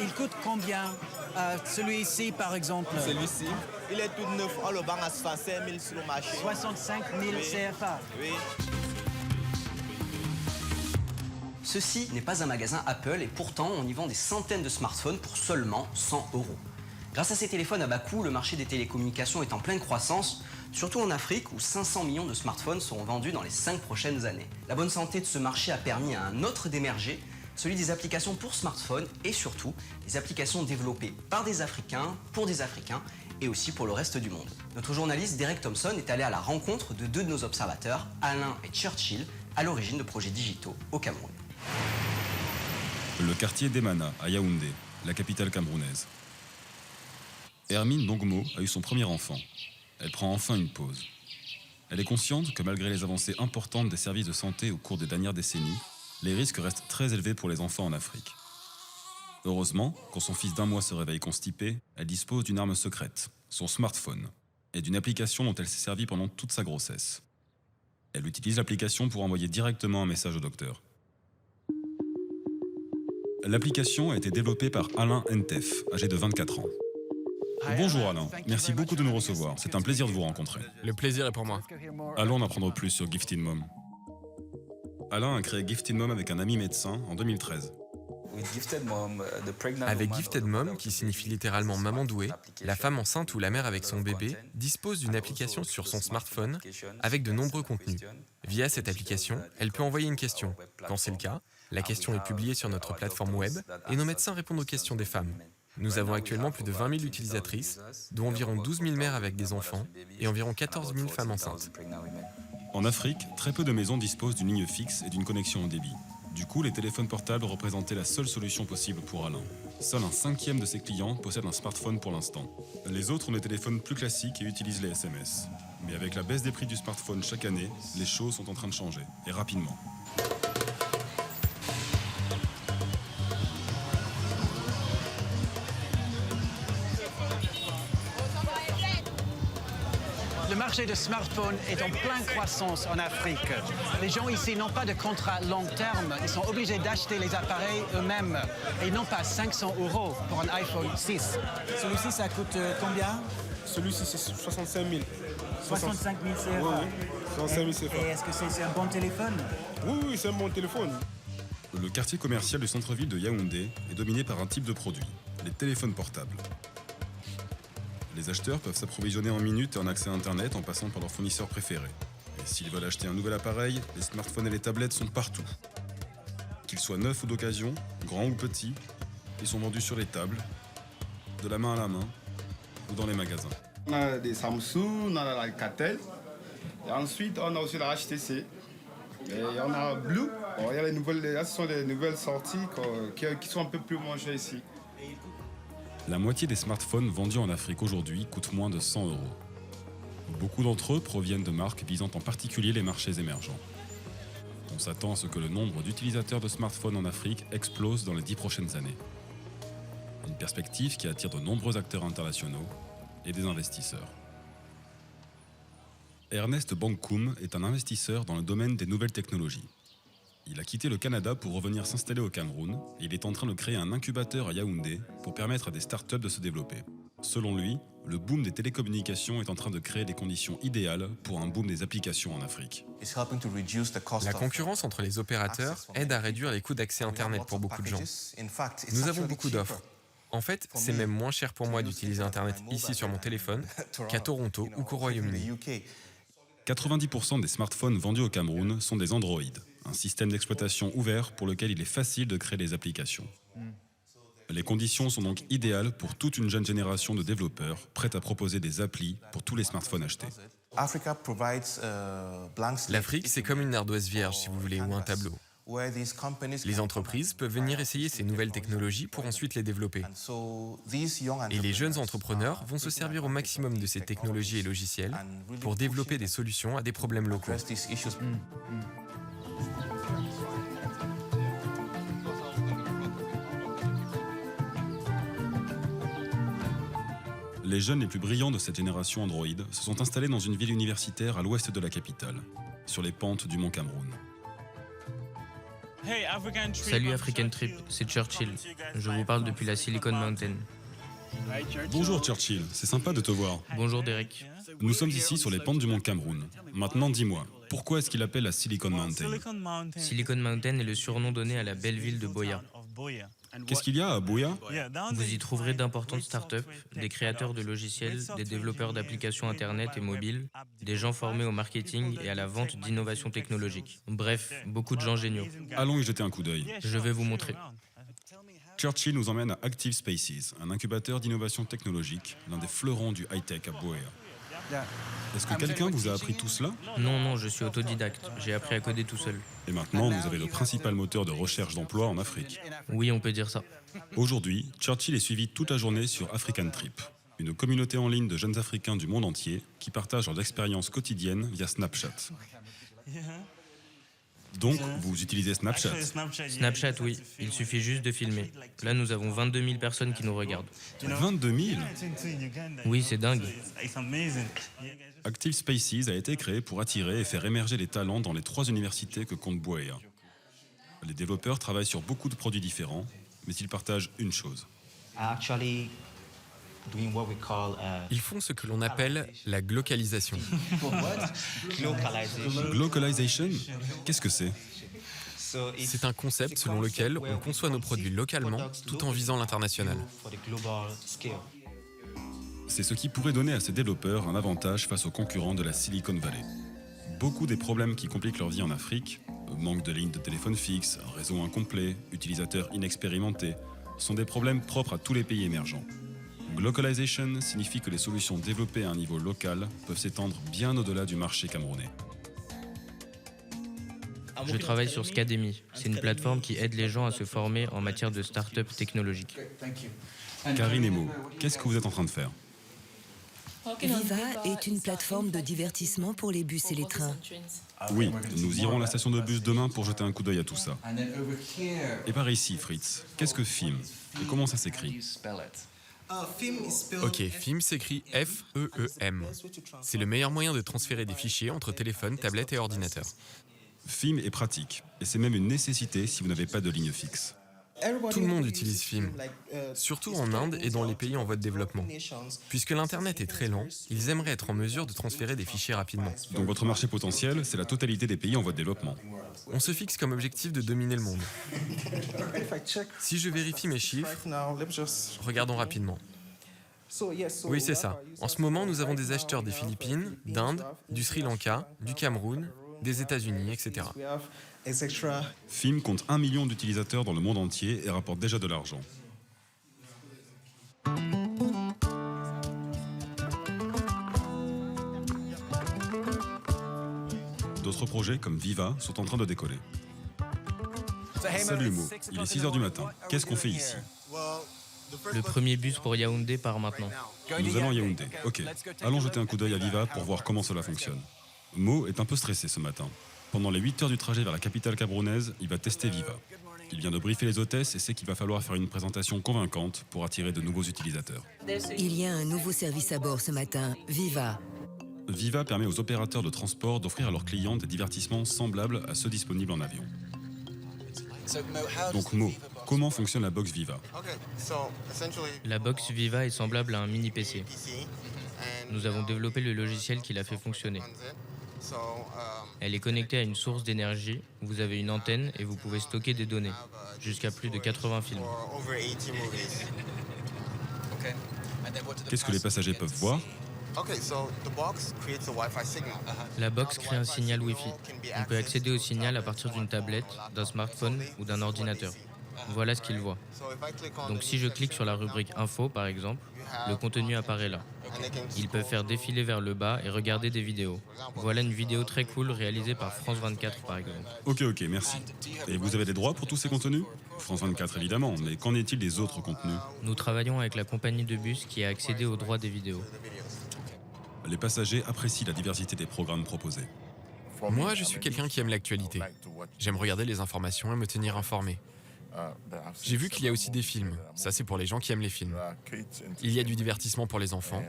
Il coûte combien celui-ci, par exemple? Celui-ci, il est tout neuf. On le vend à 65 000 sur le marché. 65 000 Oui. CFA. Oui. Ceci n'est pas un magasin Apple et pourtant on y vend des centaines de smartphones pour seulement 100 €. Grâce à ces téléphones à bas coût, le marché des télécommunications est en pleine croissance, surtout en Afrique où 500 millions de smartphones seront vendus dans les 5 prochaines années. La bonne santé de ce marché a permis à un autre d'émerger, celui des applications pour smartphones et surtout des applications développées par des Africains, pour des Africains et aussi pour le reste du monde. Notre journaliste Derek Thompson est allé à la rencontre de deux de nos observateurs, Alain et Churchill, à l'origine de projets digitaux au Cameroun. Le quartier d'Emana, à Yaoundé, la capitale camerounaise. Hermine Bongmo a eu son premier enfant. Elle prend enfin une pause. Elle est consciente que malgré les avancées importantes des services de santé au cours des dernières décennies, les risques restent très élevés pour les enfants en Afrique. Heureusement, quand son fils d'1 mois se réveille constipé, elle dispose d'une arme secrète, son smartphone, et d'une application dont elle s'est servie pendant toute sa grossesse. Elle utilise l'application pour envoyer directement un message au docteur. L'application a été développée par Alain Ntef, âgé de 24 ans. Bonjour Alain, merci beaucoup de nous recevoir, c'est un plaisir de vous rencontrer. Le plaisir est pour moi. Allons en apprendre plus sur Gifted Mom. Alain a créé Gifted Mom avec un ami médecin en 2013. Avec Gifted Mom, qui signifie littéralement maman douée, la femme enceinte ou la mère avec son bébé dispose d'une application sur son smartphone avec de nombreux contenus. Via cette application, elle peut envoyer une question. Quand c'est le cas, la question est publiée sur notre plateforme web et nos médecins répondent aux questions des femmes. Nous avons actuellement plus de 20 000 utilisatrices, dont environ 12 000 mères avec des enfants et environ 14 000 femmes enceintes. En Afrique, très peu de maisons disposent d'une ligne fixe et d'une connexion au débit. Du coup, les téléphones portables représentaient la seule solution possible pour Alain. Seul un 5e de ses clients possède un smartphone pour l'instant. Les autres ont des téléphones plus classiques et utilisent les SMS. Mais avec la baisse des prix du smartphone chaque année, les choses sont en train de changer, et rapidement. Le marché de smartphones est en pleine croissance en Afrique. Les gens ici n'ont pas de contrat long terme. Ils sont obligés d'acheter les appareils eux-mêmes. Et non pas 500 € pour un iPhone 6. Celui-ci, ça coûte combien? Celui-ci, c'est 65 000. 65 000 CFA. Oui, oui. 65 000 CFA. Et est-ce que c'est un bon téléphone? Oui, c'est un bon téléphone. Le quartier commercial du centre-ville de Yaoundé est dominé par un type de produit, les téléphones portables. Les acheteurs peuvent s'approvisionner en minutes et en accès à Internet en passant par leur fournisseur préféré. Et s'ils veulent acheter un nouvel appareil, les smartphones et les tablettes sont partout. Qu'ils soient neufs ou d'occasion, grands ou petits, ils sont vendus sur les tables, de la main à la main ou dans les magasins. On a des Samsung, on a la Alcatel, et ensuite on a aussi la HTC. Et on a Blue. Bon, il y a les nouvelles, là, ce sont les nouvelles sorties qui sont un peu plus moins chères ici. La moitié des smartphones vendus en Afrique aujourd'hui coûtent moins de 100 €. Beaucoup d'entre eux proviennent de marques visant en particulier les marchés émergents. On s'attend à ce que le nombre d'utilisateurs de smartphones en Afrique explose dans les 10 prochaines années. Une perspective qui attire de nombreux acteurs internationaux et des investisseurs. Ernest Bankoum est un investisseur dans le domaine des nouvelles technologies. Il a quitté le Canada pour revenir s'installer au Cameroun et il est en train de créer un incubateur à Yaoundé pour permettre à des startups de se développer. Selon lui, le boom des télécommunications est en train de créer les conditions idéales pour un boom des applications en Afrique. La concurrence entre les opérateurs aide à réduire les coûts d'accès Internet pour beaucoup de gens. Nous avons beaucoup d'offres. En fait, c'est même moins cher pour moi d'utiliser Internet ici sur mon téléphone qu'à Toronto ou qu'au Royaume-Uni. 90% des smartphones vendus au Cameroun sont des Android, un système d'exploitation ouvert pour lequel il est facile de créer des applications. Les conditions sont donc idéales pour toute une jeune génération de développeurs prêts à proposer des applis pour tous les smartphones achetés. L'Afrique, c'est comme une ardoise vierge, si vous voulez, ou un tableau. Les entreprises peuvent venir essayer ces nouvelles technologies pour ensuite les développer. Et les jeunes entrepreneurs vont se servir au maximum de ces technologies et logiciels pour développer des solutions à des problèmes locaux. Les jeunes les plus brillants de cette génération Android se sont installés dans une ville universitaire à l'ouest de la capitale, sur les pentes du mont Cameroun. Salut African Trip, c'est Churchill. Je vous parle depuis la Silicon Mountain. Bonjour Churchill, c'est sympa de te voir. Bonjour Derek. Nous sommes ici sur les pentes du mont Cameroun. Maintenant dis-moi, pourquoi est-ce qu'il appelle la Silicon Mountain? Silicon Mountain est le surnom donné à la belle ville de Buea. Qu'est-ce qu'il y a à Buea? Vous y trouverez d'importantes startups, des créateurs de logiciels, des développeurs d'applications Internet et mobiles, des gens formés au marketing et à la vente d'innovations technologiques. Bref, beaucoup de gens géniaux. Allons y jeter un coup d'œil. Je vais vous montrer. Churchill nous emmène à Active Spaces, un incubateur d'innovation technologique, l'un des fleurons du high-tech à Buea. Est-ce que quelqu'un vous a appris tout cela? Non, je suis autodidacte. J'ai appris à coder tout seul. Et maintenant, vous avez le principal moteur de recherche d'emploi en Afrique. Oui, on peut dire ça. Aujourd'hui, Churchill est suivi toute la journée sur African Trip, une communauté en ligne de jeunes Africains du monde entier qui partagent leurs expériences quotidiennes via Snapchat. Donc, vous utilisez Snapchat? Snapchat, oui. Il suffit juste de filmer. Là, nous avons 22 000 personnes qui nous regardent. 22 000? Oui, c'est dingue. Active Spaces a été créé pour attirer et faire émerger les talents dans les 3 universités que compte Buea. Les développeurs travaillent sur beaucoup de produits différents, mais ils partagent une chose. Ils font ce que l'on appelle la glocalisation. Glocalization? Qu'est-ce que c'est? C'est un concept selon lequel on conçoit nos produits localement tout en visant l'international. C'est ce qui pourrait donner à ces développeurs un avantage face aux concurrents de la Silicon Valley. Beaucoup des problèmes qui compliquent leur vie en Afrique, manque de lignes de téléphone fixe, un réseau incomplet, utilisateurs inexpérimentés, sont des problèmes propres à tous les pays émergents. Glocalization signifie que les solutions développées à un niveau local peuvent s'étendre bien au-delà du marché camerounais. Je travaille sur Scademy. C'est une plateforme qui aide les gens à se former en matière de start-up technologiques. Karine et Mo, qu'est-ce que vous êtes en train de faire? Viva est une plateforme de divertissement pour les bus et les trains. Oui, nous irons à la station de bus demain pour jeter un coup d'œil à tout ça. Et par ici, Fritz, qu'est-ce que FIM? Et comment ça s'écrit? Ok, FIM s'écrit F-E-E-M. C'est le meilleur moyen de transférer des fichiers entre téléphone, tablette et ordinateur. FIM est pratique, et c'est même une nécessité si vous n'avez pas de ligne fixe. Tout le monde utilise FIM, surtout en Inde et dans les pays en voie de développement. Puisque l'Internet est très lent, ils aimeraient être en mesure de transférer des fichiers rapidement. Donc votre marché potentiel, c'est la totalité des pays en voie de développement. On se fixe comme objectif de dominer le monde. Si je vérifie mes chiffres, regardons rapidement. Oui, c'est ça. En ce moment, nous avons des acheteurs des Philippines, d'Inde, du Sri Lanka, du Cameroun, des États-Unis, etc. FIM compte 1 million d'utilisateurs dans le monde entier et rapporte déjà de l'argent. D'autres projets comme Viva sont en train de décoller. Salut Mo, il est 6h du matin. Qu'est-ce qu'on fait ici? Le premier bus pour Yaoundé part maintenant. Nous allons à Yaoundé. Ok, allons jeter un coup d'œil à Viva pour voir comment cela fonctionne. Mo est un peu stressé ce matin. Pendant les 8 heures du trajet vers la capitale camerounaise, il va tester Viva. Il vient de briefer les hôtesses et sait qu'il va falloir faire une présentation convaincante pour attirer de nouveaux utilisateurs. Il y a un nouveau service à bord ce matin, Viva. Viva permet aux opérateurs de transport d'offrir à leurs clients des divertissements semblables à ceux disponibles en avion. Donc Mo, comment fonctionne la box Viva? La box Viva est semblable à un mini PC. Nous avons développé le logiciel qui la fait fonctionner. Elle est connectée à une source d'énergie, vous avez une antenne et vous pouvez stocker des données, jusqu'à plus de 80 films. Qu'est-ce que les passagers peuvent voir? La box crée un signal Wi-Fi. On peut accéder au signal à partir d'une tablette, d'un smartphone ou d'un ordinateur. Voilà ce qu'il voit. Donc si je clique sur la rubrique Info par exemple, le contenu apparaît là. Ils peuvent faire défiler vers le bas et regarder des vidéos. Voilà une vidéo très cool réalisée par France 24 par exemple. Ok, merci. Et vous avez des droits pour tous ces contenus? France 24 évidemment, mais qu'en est-il des autres contenus? Nous travaillons avec la compagnie de bus qui a accédé aux droits des vidéos. Les passagers apprécient la diversité des programmes proposés. Moi, je suis quelqu'un qui aime l'actualité. J'aime regarder les informations et me tenir informé. J'ai vu qu'il y a aussi des films. Ça, c'est pour les gens qui aiment les films. Il y a du divertissement pour les enfants.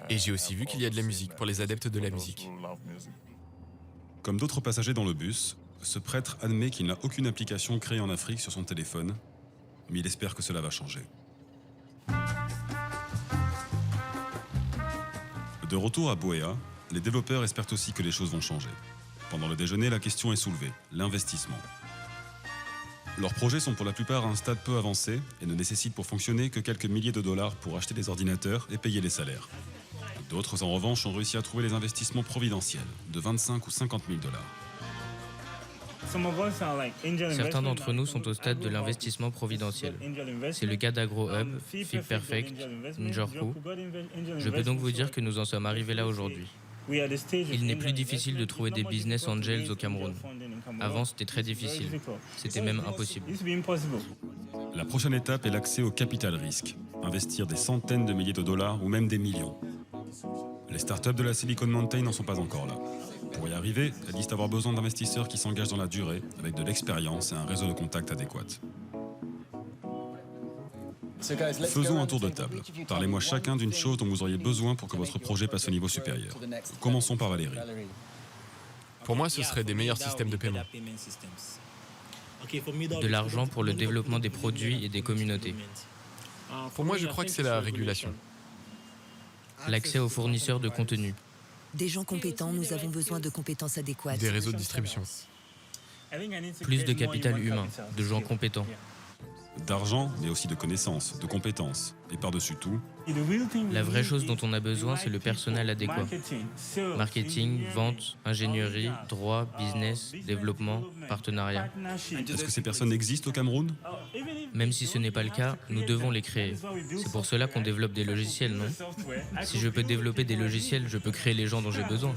Et j'ai aussi vu qu'il y a de la musique pour les adeptes de la musique. Comme d'autres passagers dans le bus, Ce prêtre admet qu'il n'a aucune application créée en Afrique sur son téléphone, mais il espère que cela va changer. De retour à Buea, les développeurs espèrent aussi que les choses vont changer. Pendant le déjeuner, la question est soulevée, l'investissement. Leurs projets sont pour la plupart à un stade peu avancé et ne nécessitent pour fonctionner que quelques milliers de dollars pour acheter des ordinateurs et payer les salaires. D'autres, en revanche, ont réussi à trouver les investissements providentiels de 25 ou 50 000 dollars. Certains d'entre nous sont au stade de l'investissement providentiel. C'est le cas d'AgroHub, FitPerfect, Njorku. Je peux donc vous dire que nous en sommes arrivés là aujourd'hui. Il n'est plus difficile de trouver des business angels au Cameroun. Avant, c'était très difficile. C'était même impossible. La prochaine étape est l'accès au capital risque, investir des centaines de milliers de dollars ou même des millions. Les startups de la Silicon Mountain n'en sont pas encore là. Pour y arriver, elles disent avoir besoin d'investisseurs qui s'engagent dans la durée, avec de l'expérience et un réseau de contacts adéquat. Faisons un tour de table. Parlez-moi chacun d'une chose dont vous auriez besoin pour que votre projet passe au niveau supérieur. Commençons par Valérie. Pour moi, ce serait des meilleurs systèmes de paiement. De l'argent pour le développement des produits et des communautés. Pour moi, je crois que c'est la régulation. L'accès aux fournisseurs de contenu. Des gens compétents, nous avons besoin de compétences adéquates. Des réseaux de distribution. Plus de capital humain, de gens compétents. D'argent, mais aussi de connaissances, de compétences. Et par-dessus tout, La vraie chose dont on a besoin, c'est le personnel adéquat. Marketing, vente, ingénierie, droit, business, développement, partenariat. est-ce que ces personnes existent au Cameroun? Même si ce n'est pas le cas, nous devons les créer. C'est pour cela qu'on développe des logiciels, non? Si je peux développer des logiciels, je peux créer les gens dont j'ai besoin.